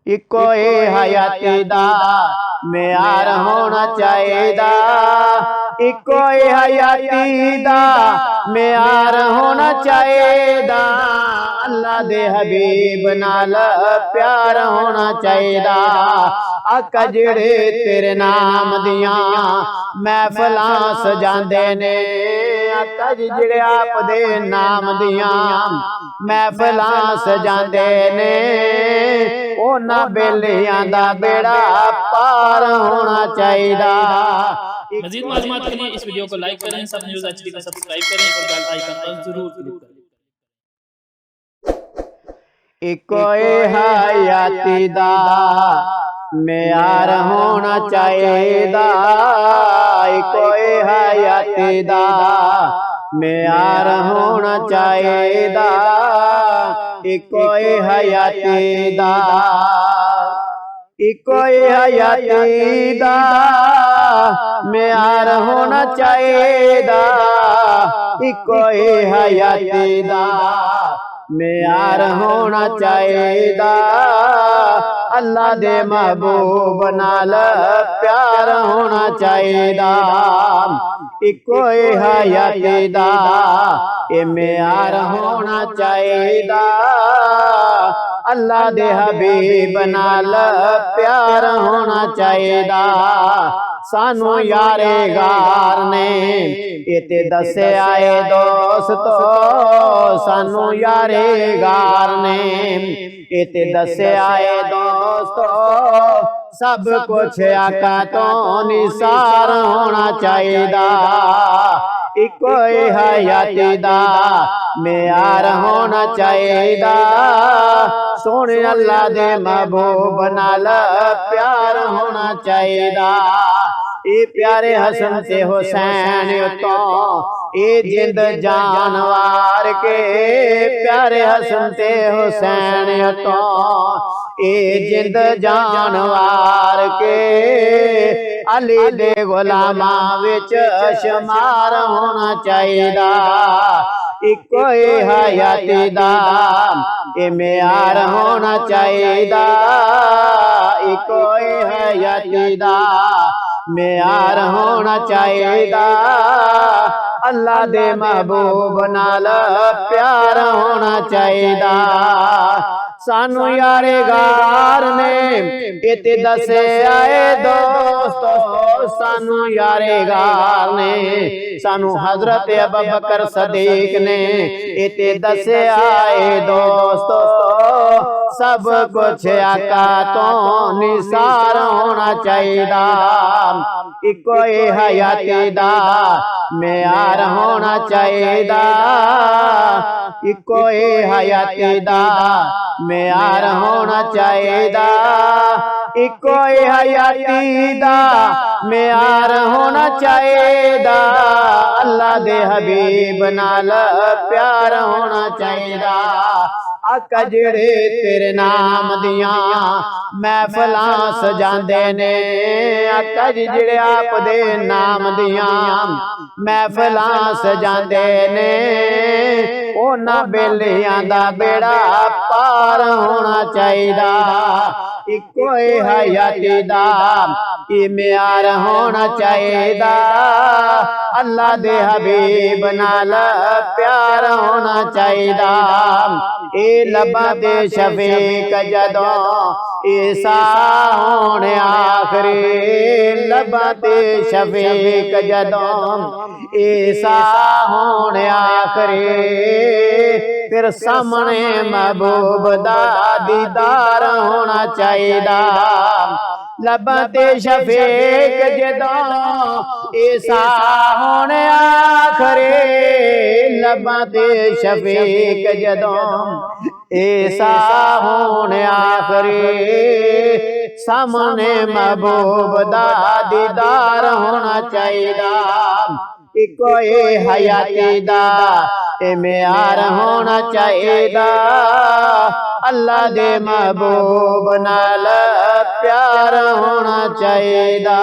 Eco हयाती दा मेयार होना चाहिदा। इको हयाती दा मेयार होना चाहिदा। अल्लाह दे हबीब नाल प्यार होना चाहिदा। आका जेड़े तेरे नाम दियां महफिलां सजांदे ने, आका जी जेड़े आप दे नाम दियां महफिलां सजांदे ने, ओना बेलियां दा बेड़ा पार होना चाहिदा। मजीद मालूमात के लिए इस वीडियो को लाइक करें, सब न्यूज़ HD को सब्सक्राइब करें और बेल आइकन पर जरूर क्लिक करें। इको हयाती दा मेयार होना चाहिदा। इको हयाती दा मेयार होना चाहिदा। इको हयाती दा, इको हयाती दा मेयार होना चाहिदा। इको हयाती दा मेयार होना चाहिदा। अल्लाह दे महबूब नाल प्यार होना चाहिदा। इको हयाती दा मेयार होना चाहिदा। अल्लाह दे हबीब नाल प्यार होना चाहिदा। सानू यारे गार ने इते दसे आए दोस्तो, सानू यारे गार ने इते दसे आए दोस्तो। सब कुछ आका तो निसार होना चाहिदा। इको हयाती दा मेयार होना चाहिदा। सोने अल्लाह दे महबूब नाल प्यार होना चाहिदा। ए प्यारे हसन ते हुसैन तो ए जिंद जानवार के, प्यारे हसन ते हुसैन तो ए जिंद जानवार के। अली दे गुलामा विच शुमार होना चाहिदा। इको हयाती दा मेयार होना चाहिदा। इको हयाती दा मेयार होना चाहिदा। अल्लाह दे महबूब नाल प्यार होना चाहिदा। सानू यारे गार ने इते दसे आए दोस्तो, सानू यारे गार ने सानू हजरत अबू बकर सदीक ने इते दसे आए दोस्तो। सब कुछ आका तो निसार होना चाहिदा। इको हयाती दा मेयार होना चाहिदा। इको हयाती दा मेयार होना चाहिदा। इको हयाती दा मेयार होना चाहिदा। अल्लाह दे हबीब नाल प्यार होना चाहिदा। आका जेड़े तेरे नाम दियां महफिलां सजांदे ने, आका जी जेड़े आप दे नाम दियां महफिलां सजांदे ने, ओना बेलियां दा बेड़ा पार होना चाहिदा। इको हयाती दा मेयार होना चाहिदा। अल्लाह दे हबीब नाल प्यार होना चाहिदा। ए लबा दे शफीक जदों ईसा होने आखरी, लबा दे शफीक जदों ईसा होने आखरी। फिर सामने महबूब दा दीदार होना चाहिदा। लबा ते शफीक जदों ईसा होने आखरी, लबा ते शफीक जदों ईसा होने आखरी। सामने महबूब दा दीदार होना चाहिदा। इको हयाती दा मेयार होना चाहिदा। अल्लाह दे महबूब नाल प्यार होना चाहिदा।